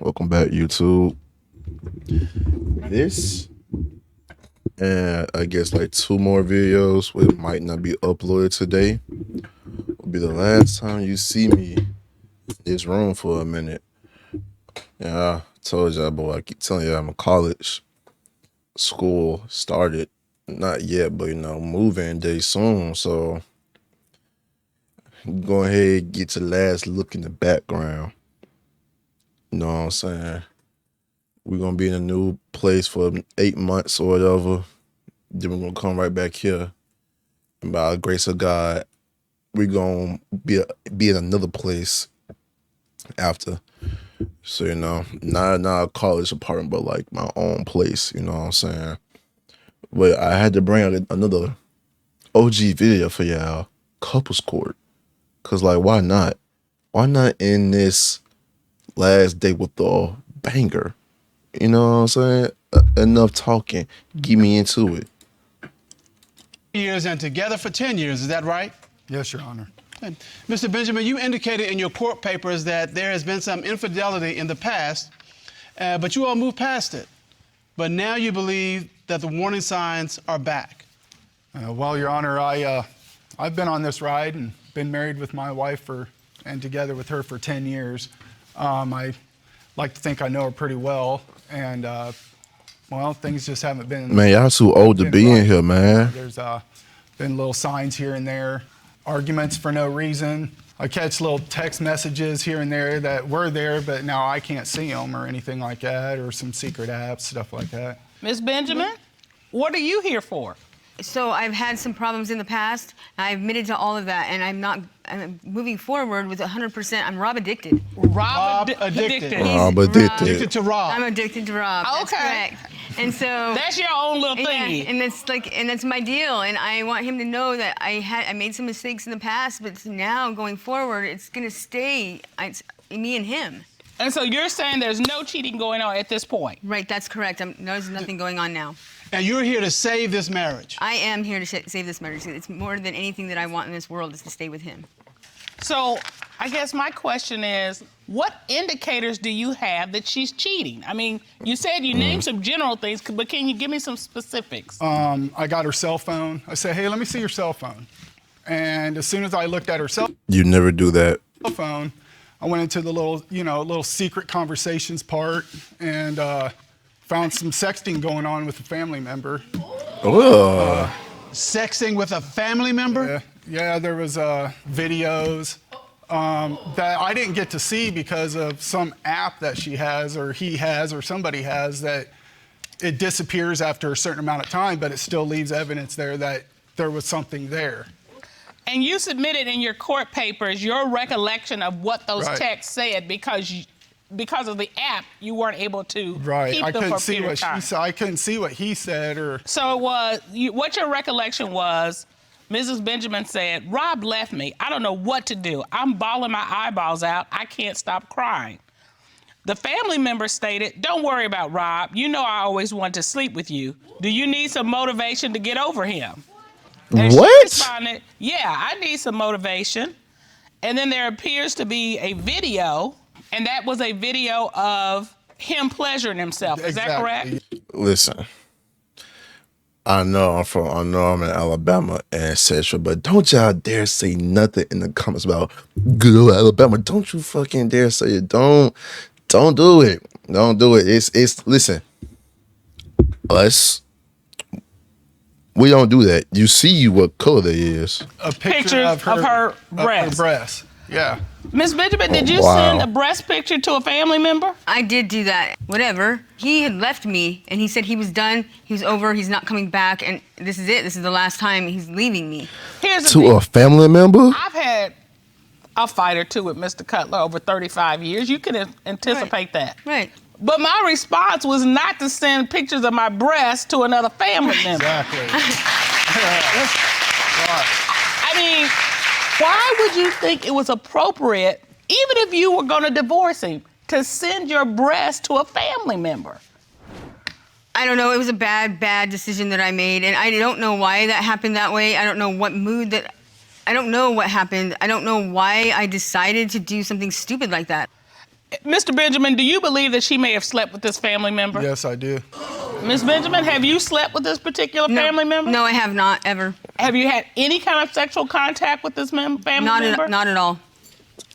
Welcome back, YouTube. This and I guess like 2 more videos which might not be uploaded today will be the last time you see me in this room for a minute. Yeah, I told y'all, boy, I keep telling you, I'm a college. School started, not yet, but moving day soon. So go ahead and get your last look in the background. You know what I'm saying? We're gonna be in a new place for 8 months or whatever. Then we're gonna come right back here. And by the grace of God, we're gonna be in another place after. So, not a college apartment, but like my own place, you know what I'm saying? But I had to bring out another OG video for y'all, couples court. Cause like, why not? Why not end this last day with the banger? You know what I'm saying? Enough talking. Get me into it. Years and together for 10 years, is that right? Yes, Your Honor. And Mr. Benjamin, you indicated in your court papers that there has been some infidelity in the past, but you all moved past it. But now you believe that the warning signs are back. Well, Your Honor, I've been on this ride and been married with my wife and together with her for 10 years. I like to think I know her pretty well, and well, things just haven't been. Man, y'all too old to be in here, man. There's been little signs here and there, arguments for no reason. I catch little text messages here and there that were there, but now I can't see them or anything like that, or some secret apps, stuff like that. Ms. Benjamin, what are you here for? So I've had some problems in the past. I admitted to all of that, and I'm moving forward with 100%. I'm Rob addicted. Rob addicted. Rob addicted. Addicted to Rob. I'm addicted to Rob. That's Okay. correct. And so That's your own little yeah, thingy. and that's my deal. And I want him to know that I made some mistakes in the past, but now going forward, it's gonna stay me and him. And so you're saying there's no cheating going on at this point? Right. That's correct. There's nothing going on now. And you're here to save this marriage. I am here to save this marriage. It's more than anything that I want in this world is to stay with him. So I guess my question is, what indicators do you have that she's cheating? I mean, you said you named some general things, but can you give me some specifics? I got her cell phone. I said, hey, let me see your cell phone. And as soon as I looked at her cell You never do that. phone, I went into the little secret conversations part and found some sexting going on with a family member. Ugh. Sexting with a family member? Yeah, there was videos that I didn't get to see because of some app that she has or he has or somebody has that it disappears after a certain amount of time, but it still leaves evidence there that there was something there. And you submitted in your court papers your recollection of what those Right. texts said because of the app, you weren't able to Right, keep I them for couldn't a see period what of time. she said. I couldn't see what he said or. So it was, what your recollection was, Mrs. Benjamin said, Rob left me. I don't know what to do. I'm bawling my eyeballs out. I can't stop crying. The family member stated, don't worry about Rob. You know I always wanted to sleep with you. Do you need some motivation to get over him? And What? she responded, yeah, I need some motivation. And then there appears to be a video, and that was a video of him pleasuring himself. Is that correct? Listen, I know I'm in Alabama and etc. But don't y'all dare say nothing in the comments about good old Alabama. Don't you fucking dare say it. Don't do it. Don't do it. It's listen. We don't do that. You see what color that is. A Pictures of her breasts. Yeah. Ms. Benjamin, did you Wow. send a breast picture to a family member? I did do that. Whatever. He had left me, and he said he was done. He was over. He's not coming back, and this is it. This is the last time he's leaving me. Here's the To thing. a family member? I've had a fight or two with Mr. Cutler over 35 years. You can anticipate that. Right. But my response was not to send pictures of my breasts to another family member. Exactly. I mean, why would you think it was appropriate, even if you were going to divorce him, to send your breast to a family member? I don't know. It was a bad decision that I made, and I don't know why that happened that way. I don't know what mood that. I don't know what happened. I don't know why I decided to do something stupid like that. Mr. Benjamin, do you believe that she may have slept with this family member? Yes, I do. Ms. Benjamin, have you slept with this particular family member? No, I have not ever. Have you had any kind of sexual contact with this family member? Not at all.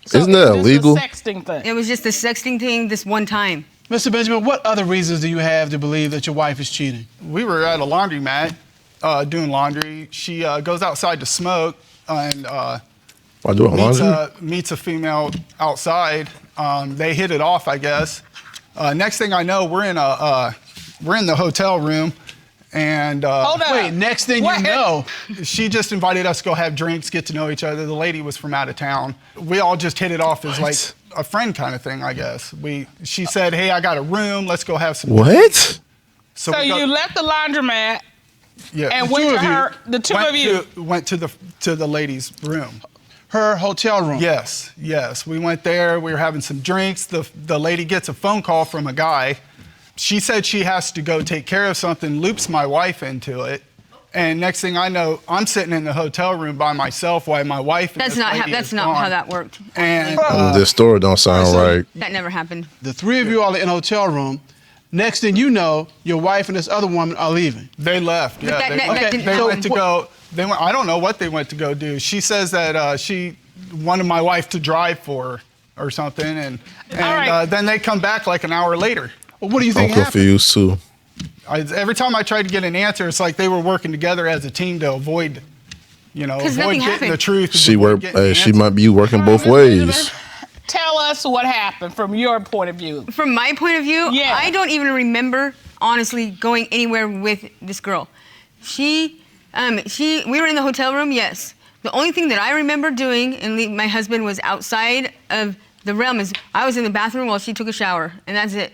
So Isn't that it's just illegal? a sexting thing. It was just a sexting thing this one time. Mr. Benjamin, what other reasons do you have to believe that your wife is cheating? We were at a laundromat doing laundry. She goes outside to smoke and While doing laundry? meets a female outside. They hit it off, I guess. Next thing I know, we're in the hotel room, and Hold up. Wait, next thing What? you know, she just invited us to go have drinks, get to know each other. The lady was from out of town. We all just hit it off as like a friend kind of thing, I guess. She said, "Hey, I got a room. Let's go have some." What? So we you left the laundromat yeah, and the went two to of you her. The two went of you. went to the lady's room. her hotel room. Yes. We went there. We were having some drinks. The lady gets a phone call from a guy. She said she has to go take care of something, loops my wife into it. And next thing I know, I'm sitting in the hotel room by myself while my wife and That's this not lady that's is not gone. how that worked. And This story don't sound right. That never happened. The three of you are in a hotel room. Next thing you know, your wife and this other woman are leaving. they left. Yeah, that- they, that- that didn't they happen. went to go. They went. I don't know what they went to go do. She says that she wanted my wife to drive for her or something, and right. then they come back like an hour later. Well, what do you I'm think happened? confused too. Every time I tried to get an answer, it's like they were working together as a team to avoid, 'Cause avoid nothing getting happened. the truth. and She avoid getting the she answer. might be working both Mr. ways. Benjamin, tell us what happened from your point of view. From my point of view, Yeah. I don't even remember honestly going anywhere with this girl. We were in the hotel room, yes. The only thing that I remember doing and my husband was outside of the realm is I was in the bathroom while she took a shower, and that's it.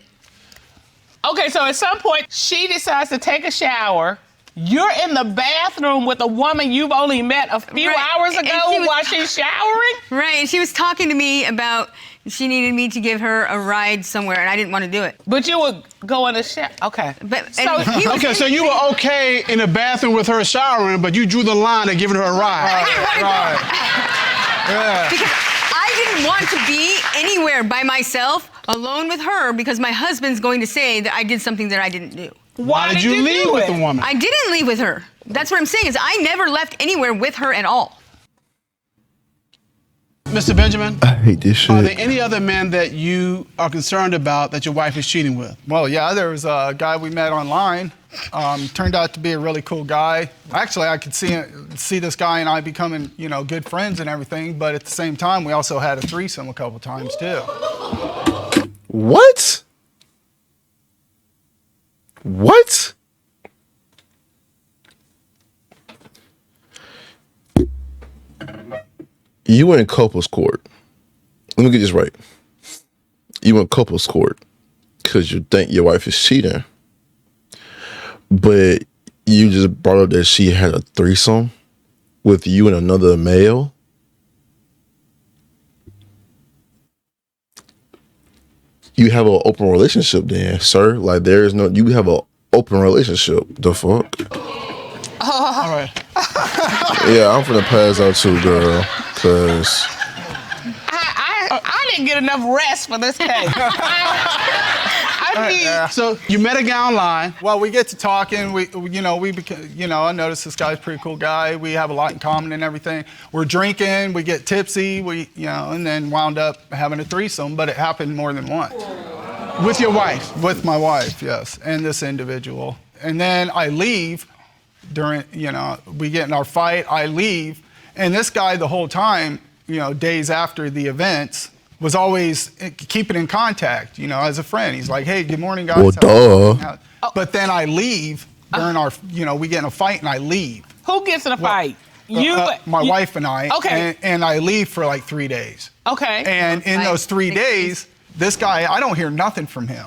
Okay, so at some point she decides to take a shower. You're in the bathroom with a woman you've only met a few Right, hours and ago she was- while she's showering? Right, and she was talking to me about she needed me to give her a ride somewhere, and I didn't want to do it. But you would go in the shower. Okay. But So- and he was Okay, so you were okay in the bathroom with her showering, but you drew the line at giving her a ride. Right. Yeah. because I didn't want to be anywhere by myself alone with her because my husband's going to say that I did something that I didn't do. Why did you leave do with it? the woman? I didn't leave with her. That's what I'm saying is I never left anywhere with her at all. Mr. Benjamin, I hate this are there shit. any other men that you are concerned about that your wife is cheating with? Well, yeah, there was a guy we met online. Turned out to be a really cool guy. Actually, I could see this guy and I becoming, good friends and everything. But at the same time, we also had a threesome a couple times too. What? What? You in couples court. Let me get this right. You in couples court because you think your wife is cheating, but you just brought up that she had a threesome with you and another male. You have an open relationship then, sir. Like you have an open relationship. The fuck? All right. Yeah, I'm finna pass out too, girl. Cause I didn't get enough rest for this case. I need. So you met a guy online. Well, we get to talking. I noticed this guy's a pretty cool guy. We have a lot in common and everything. We're drinking. We get tipsy. And then wound up having a threesome. But it happened more than once. With your wife? With my wife, yes, and this individual. And then I leave during, we get in our fight. I leave, and this guy the whole time, days after the events, was always keeping in contact, as a friend. He's like, "Hey, good morning, guys." Well, duh. But then I leave during our, we get in a fight, and I leave. Who gets in a fight? My wife and I. Okay. And I leave for like 3 days. Okay. And in those 3 days, this guy, I don't hear nothing from him.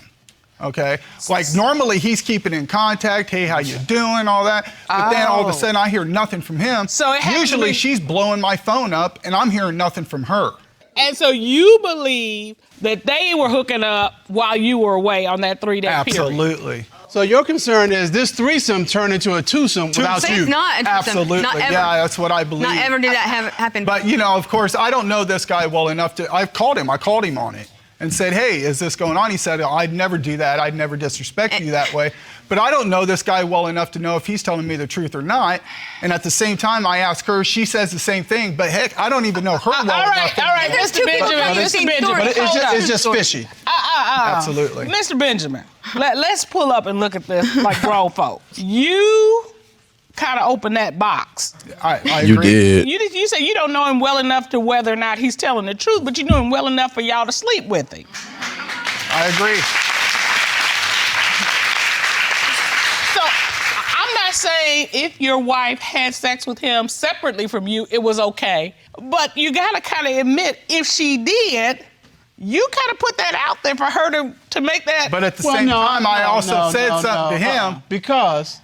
Okay? Like normally he's keeping in contact, hey, how you doing, all that. But then all of a sudden I hear nothing from him. So it has to usually be- she's blowing my phone up and I'm hearing nothing from her. And so you believe that they were hooking up while you were away on that 3-day period? Absolutely. So your concern is this threesome turned into a twosome without So you. it's not a threesome. Absolutely. Not ever. Yeah, that's what I believe. Not ever did that happen. But of course, I don't know this guy well enough to. I called him on it, and said, hey, is this going on? He said, I'd never do that. I'd never disrespect you that way. But I don't know this guy well enough to know if he's telling me the truth or not. And at the same time, I ask her, she says the same thing. But heck, I don't even know her well enough. All right, There's Mr. two people telling Benjamin, the same Mr. story. Benjamin. But it's just fishy. Absolutely. Mr. Benjamin, let's pull up and look at this like grown folk. You kind of opened that box. I agree. You did. You said you don't know him well enough to whether or not he's telling the truth, but you knew him well enough for y'all to sleep with him. I agree. So I'm not saying if your wife had sex with him separately from you, it was okay. But you gotta kind of admit, if she did, you kind of put that out there for her to make that. But at the same time, I also said something to him. Because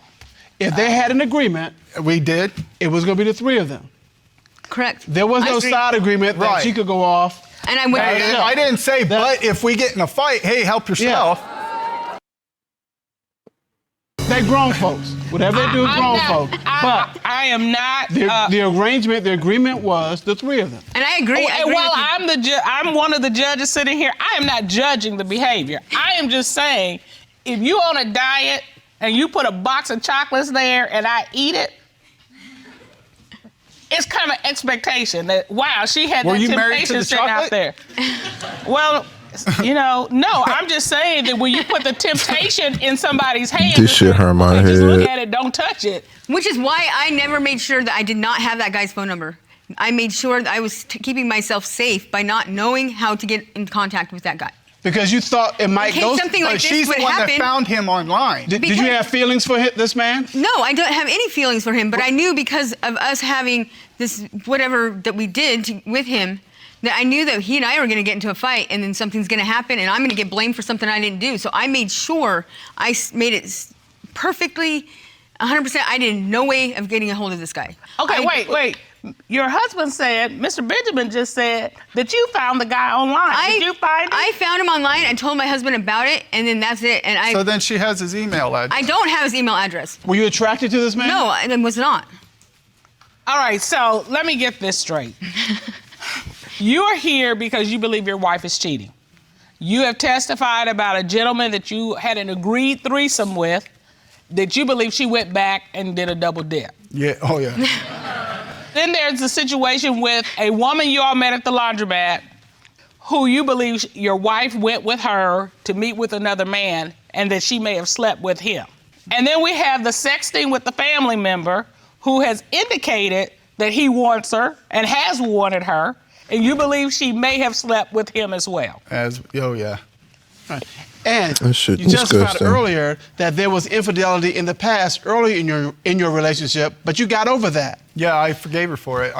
if they had an agreement, We did. it was going to be the three of them. Correct. There was I no agree. side agreement that Right. she could go off. And I'm with Hey, you. yeah. I didn't say, but if we get in a fight, hey, help yourself. They grown folks. Whatever they do is grown folks. But I am not. the arrangement, the agreement was the three of them. And I agree. I agree Well, with you. I'm one of the judges sitting here. I am not judging the behavior. I am just saying, if you on a diet and you put a box of chocolates there and I eat it, it's kind of expectation that, wow, she had Were that you married to temptation the sitting out chocolate? there. Well, no, I'm just saying that when you put the temptation in somebody's hand, This shit hurt my just look head. at it, don't touch it. Which is why I never made sure that I did not have that guy's phone number. I made sure that I was keeping myself safe by not knowing how to get in contact with that guy. Because you thought it might In case go. something like But this she's would the one happen. that found him online. Did you have feelings for this man? No, I don't have any feelings for him, but I knew because of us having this whatever that we did with him, that I knew that he and I were going to get into a fight and then something's going to happen and I'm going to get blamed for something I didn't do. So I made sure I made it perfectly 100%. I did no way of getting a hold of this guy. Okay, wait. Your husband said, Mr. Benjamin just said that you found the guy online. Did you find him? I found him online. I told my husband about it, and then that's it. And So then she has his email address. I don't have his email address. Were you attracted to this man? No, I was not. All right, so let me get this straight. You are here because you believe your wife is cheating. You have testified about a gentleman that you had an agreed threesome with, that you believe she went back and did a double dip. Yeah. Oh, yeah. Then there's the situation with a woman you all met at the laundromat who you believe your wife went with her to meet with another man and that she may have slept with him. And then we have the sexting with the family member who has indicated that he wants her and has wanted her, and you believe she may have slept with him as well. Oh, yeah. Right. And That shit you testified disgusting. earlier that there was infidelity in the past, early in your relationship, but you got over that. Yeah, I forgave her for it.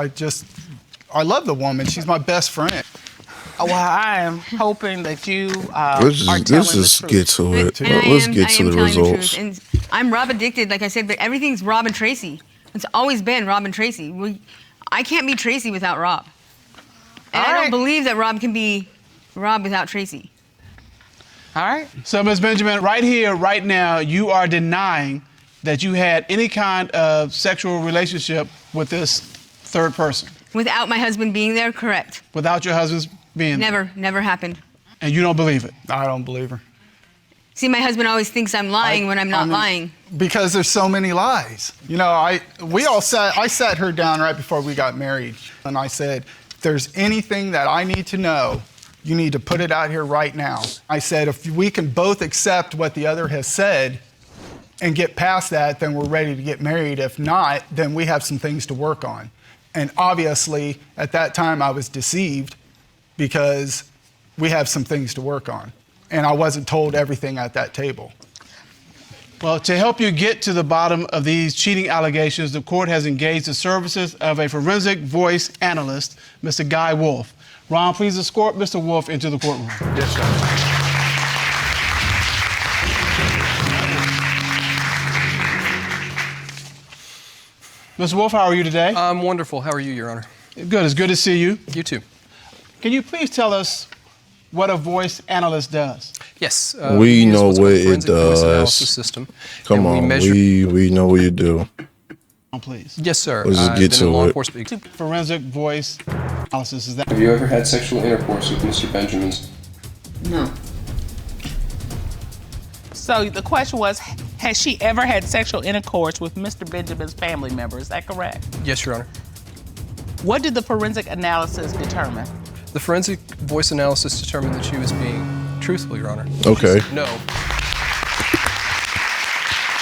I love the woman. She's my best friend. Well, I am hoping that you Let's are just, telling let's just the get truth. to it. And Let's I get to am the telling results. truth. And I'm Rob addicted, like I said, but everything's Rob and Tracy. It's always been Rob and Tracy. I can't be Tracy without Rob. And All I right. don't believe that Rob can be Rob without Tracy. All right. So, Ms. Benjamin, right here, right now, you are denying that you had any kind of sexual relationship with this third person Without my husband being there, correct. without your husband's being there. Never happened. And you don't believe it. I don't believe her. See, my husband always thinks I'm lying when I'm not lying. Because there's so many lies. You know, I sat her down right before we got married, and I said, if there's anything that I need to know, you need to put it out here right now. I said, if we can both accept what the other has said and get past that, then we're ready to get married. If not, then we have some things to work on. And obviously, at that time, I was deceived because we have some things to work on. And I wasn't told everything at that table. Well, to help you get to the bottom of these cheating allegations, the court has engaged the services of a forensic voice analyst, Mr. Guy Wolf. Ron, please escort Mr. Wolf into the courtroom. Yes, sir. Mr. Wolf, how are you today? I'm wonderful. How are you, Your Honor? Good. It's good to see you. You too. Can you please tell us what a voice analyst does? Yes. We use know what's what called a it forensic voice analysis does. system. Come And on, measure- we know what you do. Please. Yes, sir. Let's just I've get been to in law it. enforcement. Forensic voice analysis, is that? Have you ever had sexual intercourse with Mr. Benjamin's? No. So the question was, has she ever had sexual intercourse with Mr. Benjamin's family member? Is that correct? Yes, Your Honor. What did the forensic analysis determine? The forensic voice analysis determined that she was being truthful, Your Honor. Okay. She said no.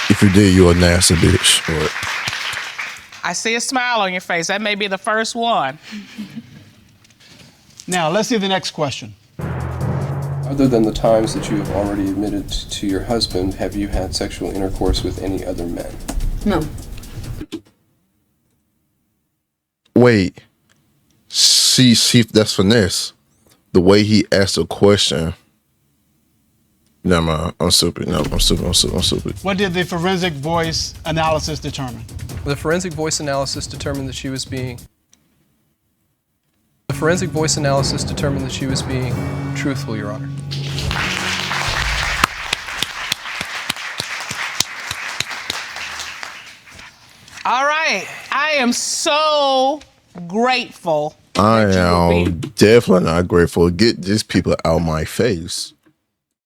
If you did, you're a nasty bitch. But I see a smile on your face. That may be the first one. Now, let's see the next question. Other than the times that you have already admitted to your husband, have you had sexual intercourse with any other men? No. wait, see, that's finesse. The way he asked a question. Never mind. I'm stupid. No, I'm stupid. What did the forensic voice analysis determine? The forensic voice analysis determined that she was being. The forensic voice analysis determined that she was being truthful, Your Honor. All right. I am so grateful. I that you will am be- definitely not grateful. Get these people out of my face.